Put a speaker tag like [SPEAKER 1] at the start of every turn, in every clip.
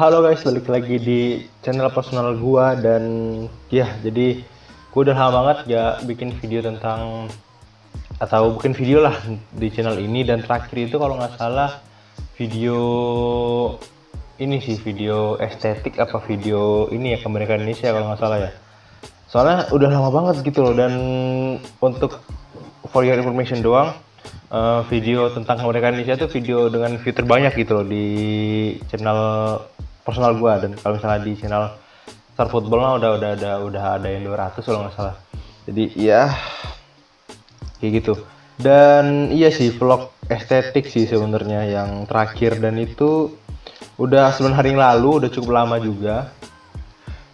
[SPEAKER 1] Halo guys, balik lagi di channel personal gua dan ya, jadi gua udah lama banget gak bikin video tentang atau bikin video lah di channel ini, dan terakhir itu kalau nggak salah video ini sih, video estetik apa video ini ya, kemerdekaan Indonesia kalau nggak salah ya. Soalnya udah lama banget gitu loh, dan untuk for your information doang, video tentang kemerdekaan Indonesia tuh video dengan view terbanyak gitu loh di channel personal gua. Dan kalau misalnya di channel Star Football mah udah ada yang 200 kalau nggak salah. Jadi ya kayak gitu. Dan iya sih, vlog estetik sih sebenarnya yang terakhir, dan itu udah 9 hari yang lalu, udah cukup lama juga.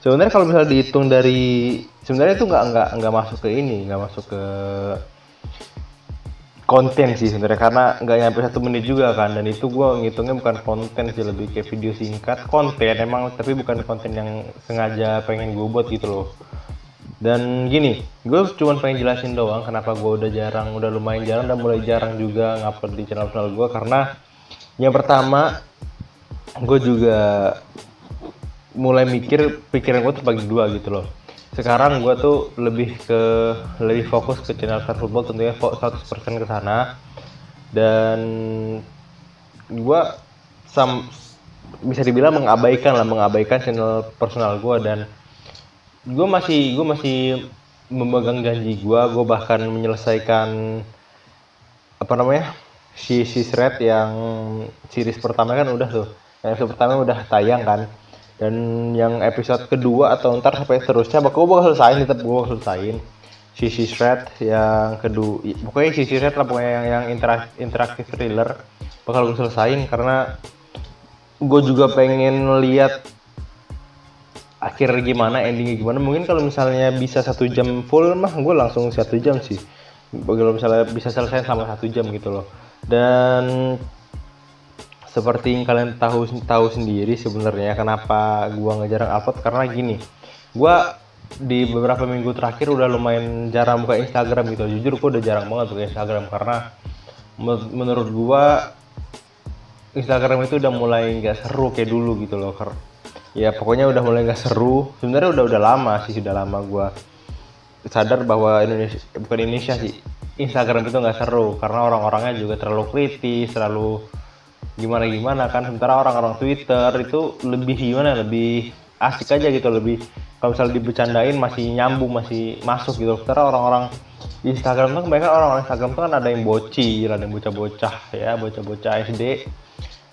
[SPEAKER 1] Sebenarnya kalau misalnya dihitung dari, sebenarnya itu nggak masuk ke ini, nggak masuk ke konten sih sebenarnya, karena nggak nyampe 1 menit juga kan. Dan itu gue ngitungnya bukan konten sih, lebih kayak video singkat, konten emang, tapi bukan konten yang sengaja pengen gue buat gitu loh. Dan gini, gue cuma pengen jelasin doang kenapa gue udah lumayan jarang dan mulai jarang juga ngupload di channel gue. Karena yang pertama, gue juga mulai pikiran gue terbagi dua gitu loh. Sekarang gue tuh lebih fokus ke channel Star Football, tentunya 100% ke sana. Dan gue bisa dibilang mengabaikan channel personal gue. Dan gue masih memegang janji gue bahkan menyelesaikan apa namanya, si thread yang series pertama kan udah tuh, yang episode pertama udah tayang kan. Dan yang episode kedua atau ntar sampai seterusnya bakal gue selesaiin si thread yang kedua, pokoknya si thread lah, pokoknya yang interaktif thriller bakal gue selesaiin. Karena gue juga pengen lihat akhir gimana, endingnya gimana. Mungkin kalau misalnya bisa 1 jam full mah gue langsung 1 jam sih, kalau misalnya bisa selesai sama 1 jam gitu loh. Dan seperti yang kalian tahu sendiri sebenarnya kenapa gua ngejarang upload, karena gini, gua di beberapa minggu terakhir udah lumayan jarang buka Instagram gitu. Jujur gua udah jarang banget buka Instagram, karena menurut gua Instagram itu udah mulai nggak seru kayak dulu gitu loh. Ya pokoknya udah mulai nggak seru. Sebenarnya sudah lama gua sadar bahwa Instagram itu nggak seru, karena orang-orangnya juga terlalu kritis, terlalu gimana kan. Sementara orang-orang Twitter itu lebih asik aja gitu, lebih kalau misalnya dibecandain masih nyambung, masih masuk gitu. Sementara orang-orang di Instagram tuh kebanyakan orang-orang Instagram tuh kan ada yang bocil, ada yang bocah-bocah SD,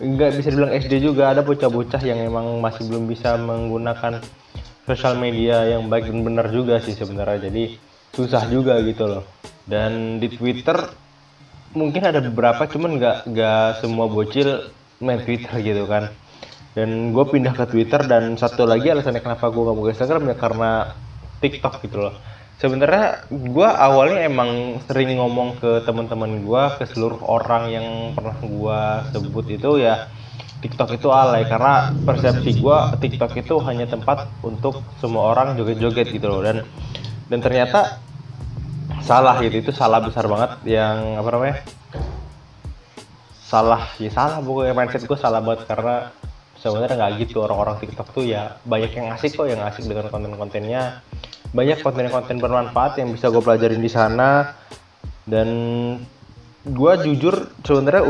[SPEAKER 1] nggak bisa dibilang SD juga, ada bocah-bocah yang emang masih belum bisa menggunakan sosial media yang baik dan benar juga sih sebenarnya. Jadi susah juga gitu loh. Dan di Twitter mungkin ada beberapa, cuman nggak semua bocil main Twitter gitu kan. Dan gue pindah ke Twitter, dan satu lagi alasannya kenapa gue nggak buka Instagram ya karena TikTok gitu loh. Sebenarnya gue awalnya emang sering ngomong ke teman-teman gue, ke seluruh orang yang pernah gue sebut itu ya, TikTok itu alay. Karena persepsi gue, TikTok itu hanya tempat untuk semua orang joget-joget gitu loh. Dan ternyata salah gitu, itu salah besar banget. Yang apa namanya, salah pokoknya, mindset gue salah banget. Karena sebenarnya nggak gitu. Orang-orang TikTok tuh ya banyak yang asik kok, yang asik dengan konten-kontennya, banyak konten-konten bermanfaat yang bisa gue pelajarin di sana. Dan gue jujur sebenarnya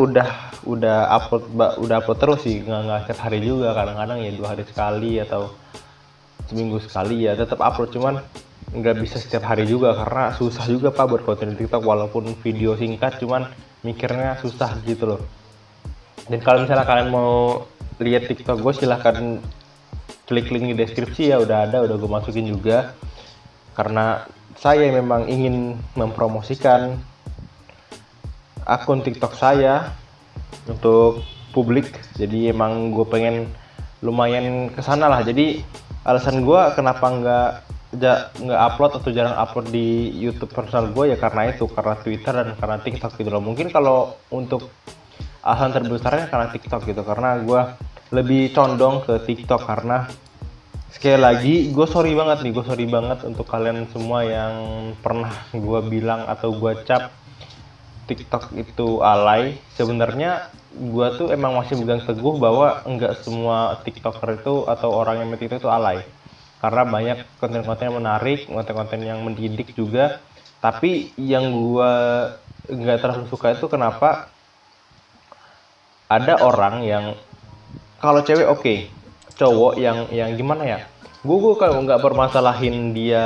[SPEAKER 1] udah upload terus sih, nggak setiap hari juga, kadang-kadang ya 2 hari sekali atau seminggu sekali ya tetap upload. Cuman nggak bisa setiap hari juga, karena susah juga pak buat konten TikTok, walaupun video singkat, cuman mikirnya susah gitu loh. Dan kalau misalnya kalian mau lihat TikTok gue, silahkan klik link di deskripsi ya, udah gue masukin juga. Karena saya memang ingin mempromosikan akun TikTok saya untuk publik, jadi emang gue pengen lumayan kesana lah. Jadi alasan gue kenapa nggak upload atau jarang upload di YouTube personal gue ya karena Twitter dan karena TikTok gitu loh. Mungkin kalau untuk alasan terbesarnya karena TikTok gitu, karena gue lebih condong ke TikTok. Karena sekali lagi gue sorry banget untuk kalian semua yang pernah gue bilang atau gue cap TikTok itu alay. Sebenarnya gua tuh emang masih pegang teguh bahwa enggak semua TikToker itu atau orang yang main TikTok itu alay. Karena banyak konten-konten yang menarik, konten-konten yang mendidik juga. Tapi yang gua nggak terlalu suka itu kenapa ada orang yang kalau cewek oke, cowok yang gimana ya? Gue kalau nggak permasalahin dia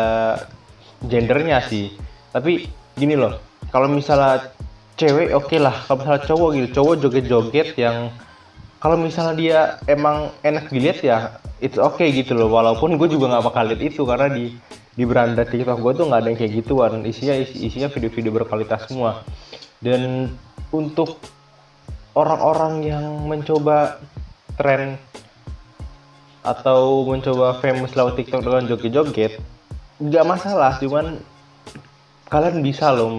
[SPEAKER 1] gendernya sih, tapi gini loh, kalau misalnya cewek oke lah, kalau misalnya cowok gitu, cowok joget-joget yang kalau misalnya dia emang enak dilihat ya it's okay gitu loh, walaupun gue juga nggak bakal lihat itu karena di beranda TikTok gue tuh nggak ada yang kayak gituan, isinya video-video berkualitas semua. Dan untuk orang-orang yang mencoba tren atau mencoba famous lewat TikTok dengan joget-joget, nggak masalah, cuman kalian bisa loh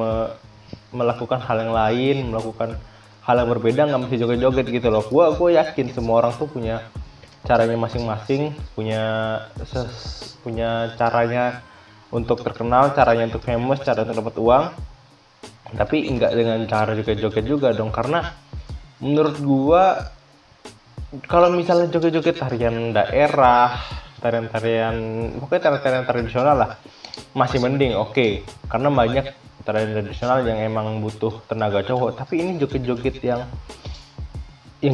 [SPEAKER 1] melakukan hal yang lain, melakukan hal yang berbeda, nggak mesti joget-joget gitu loh. Gue yakin semua orang tuh punya caranya masing-masing, punya caranya untuk terkenal, caranya untuk famous, cara untuk dapat uang. Tapi nggak dengan cara joget-joget juga dong, karena menurut gue kalau misalnya joget-joget tarian daerah, tarian-tarian, pokoknya tarian-tarian tradisional lah, masih mending, oke. Karena banyak tarian tradisional yang emang butuh tenaga cowok. Tapi ini joget-joget yang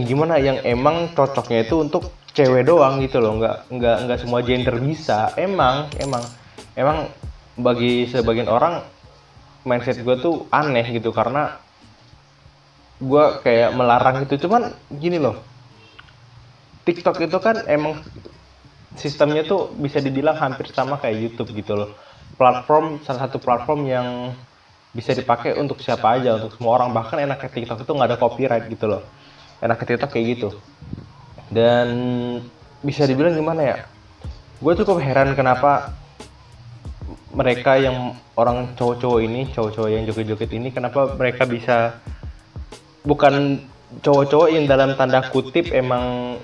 [SPEAKER 1] gimana, yang emang cocoknya itu untuk cewek doang gitu loh, nggak semua gender bisa. Emang bagi sebagian orang mindset gue tuh aneh gitu, karena gue kayak melarang gitu. Cuman gini loh, TikTok itu kan emang sistemnya tuh bisa dibilang hampir sama kayak YouTube gitu loh. Salah satu platform yang bisa dipakai untuk siapa aja, untuk semua orang. Bahkan enaknya TikTok itu nggak ada copyright gitu loh. Enaknya TikTok kayak gitu. Dan bisa dibilang gimana ya? Gue cukup heran kenapa mereka yang orang cowok-cowok yang joget-joget ini, kenapa mereka bisa, bukan cowok-cowok yang dalam tanda kutip emang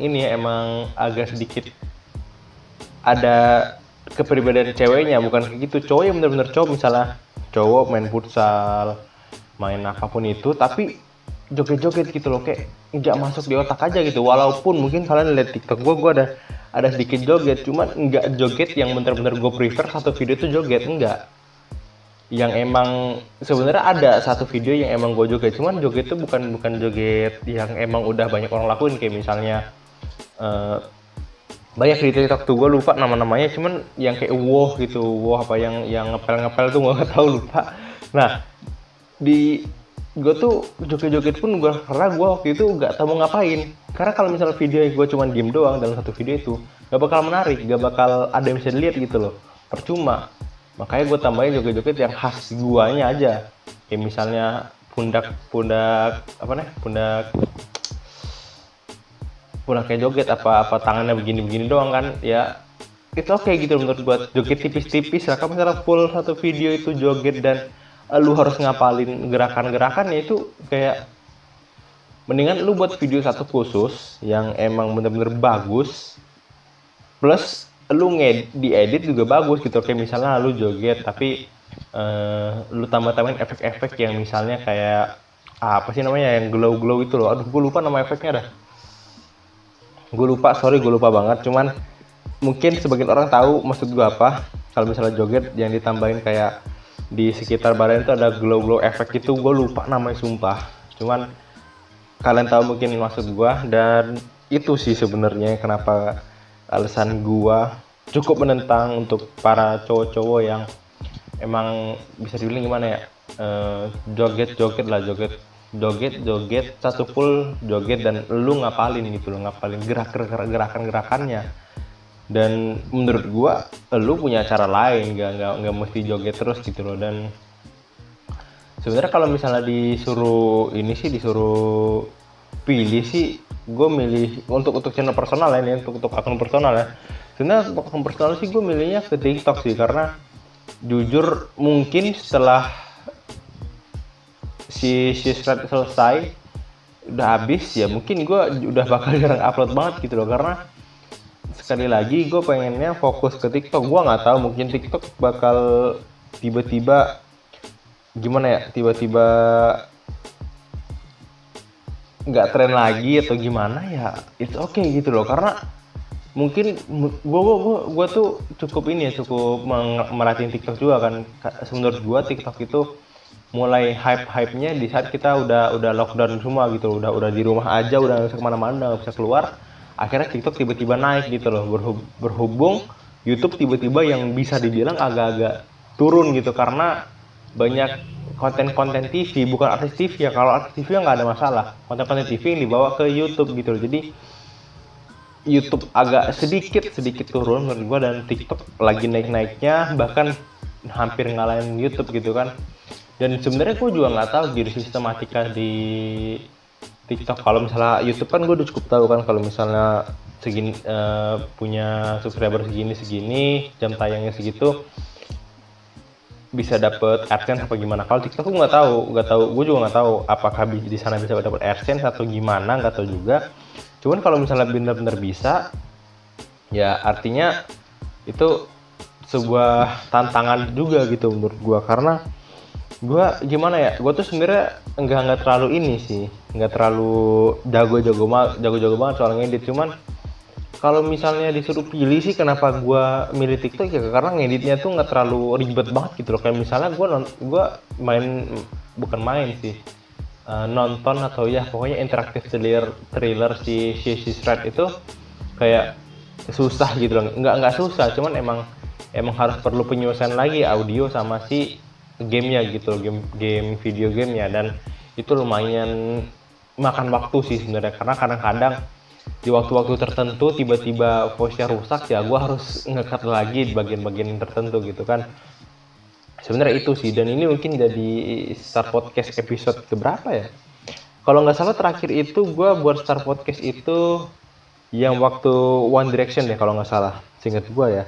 [SPEAKER 1] agak sedikit ada kepribadian ceweknya, bukan kayak gitu. Cowok yang benar-benar cowok, misalnya cowok main futsal, main apapun itu, tapi joget-joget gitu loh, kayak nggak masuk di otak aja gitu. Walaupun mungkin kalian lihat TikTok gue ada sedikit joget, cuman nggak joget yang benar-benar gue prefer satu video itu joget, enggak. Yang emang sebenarnya ada satu video yang emang gue joget, cuman joget itu bukan joget yang emang udah banyak orang lakuin, kayak misalnya banyak di TikTok tuh, gue lupa nama-namanya, cuman yang kayak wow gitu, wow apa yang ngepel tuh gue nggak tahu, lupa. Nah, di gue tuh joget-joget pun karena gue waktu itu nggak tahu mau ngapain, karena kalau misalnya video gue cuma diem doang dalam satu video itu nggak bakal menarik, nggak bakal ada yang bisa dilihat gitu loh, percuma. Makanya gue tambahin joget-joget yang khas guanya aja, kayak misalnya pundak kayak joget, apa tangannya begini doang kan ya, itu oke gitu menurut gue. Joget tipis-tipis lah, kalau misalnya full satu video itu joget dan lu harus ngapalin gerakan-gerakannya, itu kayak mendingan lu buat video satu khusus yang emang bener-bener bagus, plus lu diedit juga bagus gitu. Kayak misalnya lu joget tapi lu tambah-tambahin efek-efek yang misalnya kayak apa sih namanya, yang glow itu loh, aduh gue lupa nama efeknya dah, gue lupa banget. Cuman mungkin sebagian orang tahu maksud gue apa, kalau misalnya joget yang ditambahin kayak di sekitar badan itu ada glow efek itu, gue lupa namanya sumpah. Cuman kalian tahu mungkin maksud gue. Dan itu sih sebenarnya kenapa alasan gua cukup menentang untuk para cowok-cowok yang emang bisa dibilang gimana ya, joget satu full joget dan lu ngapalin gitu loh, ngapalin gerakannya. Dan menurut gua lu punya cara lain, nggak mesti joget terus gitu loh. Dan sebenarnya kalau misalnya disuruh pilih sih, gue milih untuk channel personal ya, ini untuk akun personal ya. Sebenarnya untuk akun personal sih gue milihnya ke TikTok sih, karena jujur mungkin setelah si thread selesai udah habis ya, mungkin gue udah bakal jarang upload banget gitu loh, karena sekali lagi gue pengennya fokus ke TikTok. Gue nggak tahu, mungkin TikTok bakal tiba-tiba nggak tren lagi atau gimana ya it's okay gitu loh, karena mungkin gua tuh cukup ini ya, cukup merhatiin TikTok juga kan. Menurut gua TikTok itu mulai hype-hypenya di saat kita udah lockdown semua gitu, udah di rumah aja, udah nggak bisa kemana-mana, nggak bisa keluar. Akhirnya TikTok tiba-tiba naik gitu loh, berhubung YouTube tiba-tiba yang bisa dibilang agak-agak turun gitu, karena banyak konten-konten TV, bukan artis TV ya. Kalau artis TV ya nggak ada masalah, konten-konten TV yang dibawa ke YouTube gitu loh. Jadi YouTube agak sedikit turun menurut gua, dan TikTok lagi naik-naiknya, bahkan hampir ngalahin YouTube gitu kan. Dan sebenarnya gue juga nggak tahu gitu sistematika di TikTok. Kalau misalnya YouTube kan gue udah cukup tahu kan, kalau misalnya segini punya subscriber segini, jam tayangnya segitu, bisa dapet AdSense apa gimana. Kalau TikTok gue nggak tahu, gue juga nggak tahu apakah di sana bisa dapet AdSense atau gimana, nggak tahu juga. Cuman kalau misalnya benar-benar bisa, ya artinya itu sebuah tantangan juga gitu menurut gue, karena gue gimana ya, gue tuh sebenarnya nggak terlalu ini sih, nggak terlalu jago banget soal ngedit. Cuman kalau misalnya disuruh pilih sih, kenapa gue milih TikTok ya karena ngeditnya tuh nggak terlalu ribet banget gitu loh. Kayak misalnya gue bukan main sih, nonton atau ya pokoknya interaktif thriller si Shred itu kayak susah gitu loh. Nggak susah, cuman emang harus perlu penyelesaian lagi audio sama si gamenya gitu, game video gamenya, dan itu lumayan makan waktu sih sebenarnya, karena kadang-kadang di waktu-waktu tertentu tiba-tiba voice-nya rusak, ya gue harus nge-cut lagi di bagian-bagian tertentu gitu kan. Sebenarnya itu sih, dan ini mungkin jadi Start Podcast episode keberapa ya, kalau nggak salah terakhir itu gue buat Start Podcast itu yang waktu One Direction deh kalau nggak salah, seingat gue ya.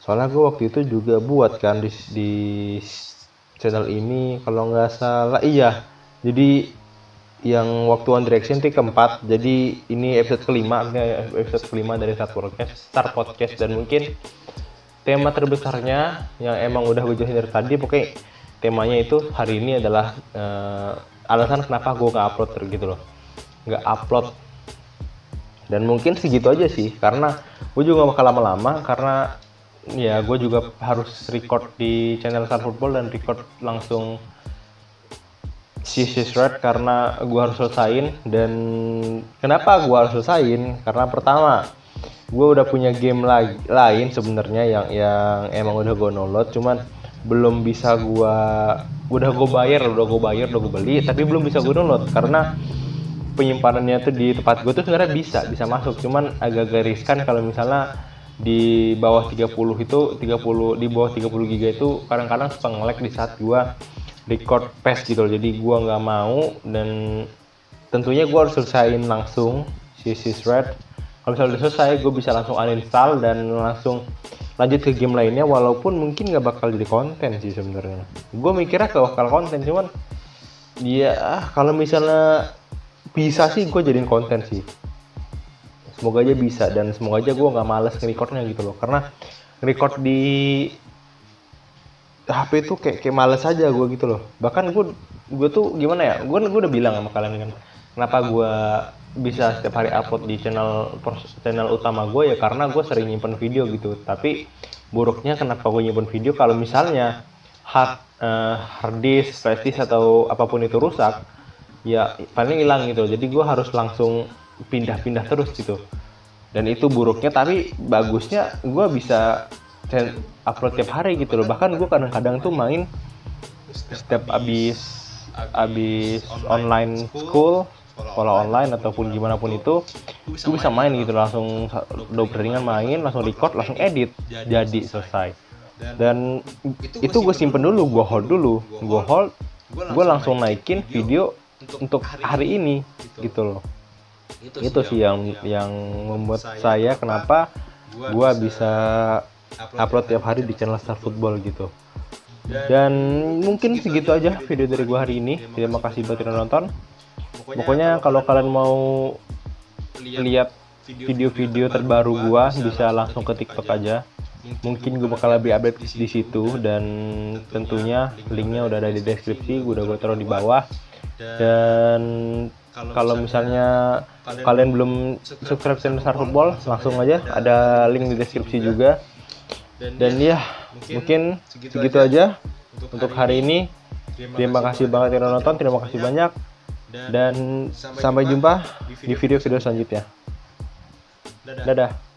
[SPEAKER 1] Soalnya gue waktu itu juga buat kan di channel ini kalau nggak salah, iya. Jadi yang waktu One Direction itu keempat, jadi ini episode kelima dari Start Podcast. Dan mungkin tema terbesarnya yang emang udah gue jelasin dari tadi, pokoknya temanya itu hari ini adalah alasan kenapa gue nggak upload gitu loh, nggak upload. Dan mungkin segitu aja sih, karena gue juga gak bakal lama-lama, karena ya gue juga harus record di channel Start Football dan record langsung CC Shred karena gue harus selesain. Dan kenapa gue harus selesain? Karena pertama, gue udah punya game lain sebenarnya yang emang udah gue download, cuman belum bisa gue bayar, udah gue beli, tapi belum bisa gue download karena penyimpanannya tuh di tempat gue tuh sebenarnya bisa masuk, cuman agak riskan kalau misalnya di bawah 30 di bawah 30 GB itu kadang-kadang suka nge-lag di saat gua record PES gitu loh. Jadi gua nggak mau, dan tentunya gua harus selesaiin langsung si Shred. Kalau misalnya udah selesai, gue bisa langsung uninstall dan langsung lanjut ke game lainnya, walaupun mungkin nggak bakal jadi konten sih sebenarnya. Gue mikirnya bakal konten, cuman ya kalau misalnya bisa sih gue jadiin konten sih. Semoga aja bisa, dan semoga aja gue nggak males nge-recordnya gitu loh, karena nge-record di HP itu kayak males aja gue gitu loh. Bahkan gue tuh gimana ya, gue udah bilang sama kalian kan, kenapa gue bisa setiap hari upload di channel utama gue ya, karena gue sering nyimpen video gitu. Tapi buruknya kenapa gue nyimpen video, kalau misalnya hard disk, flash disk atau apapun itu rusak, ya paling hilang gitu. Jadi gue harus langsung pindah-pindah terus gitu, dan itu buruknya. Tapi bagusnya gue bisa upload tiap hari gitu loh. Bahkan gue kadang-kadang tuh main setiap abis online sekolah online ataupun gimana pun itu, gue bisa main gitu, langsung ringan main, langsung record, langsung edit, jadi selesai. Dan itu gue simpen dulu, gue hold, gue langsung naikin video untuk hari ini gitu loh. Itu sih yang membuat saya kenapa gue bisa upload tiap hari di channel Start Football gitu. Dan mungkin segitu aja video dari gue hari ini. Terima kasih buat yang nonton. Pokoknya kalau kalian mau lihat video-video terbaru gue, bisa langsung ke TikTok aja. Mungkin gue bakal lebih update di situ, dan tentunya linknya udah ada di deskripsi, gue taruh di bawah. Dan kalau misalnya kalian belum subscribe channel Star Football, langsung aja, ada link di deskripsi juga. Dan ya, mungkin segitu aja untuk hari ini. Terima kasih banget yang udah nonton, terima kasih banyak. Dan sampai jumpa di video-video selanjutnya. Dadah.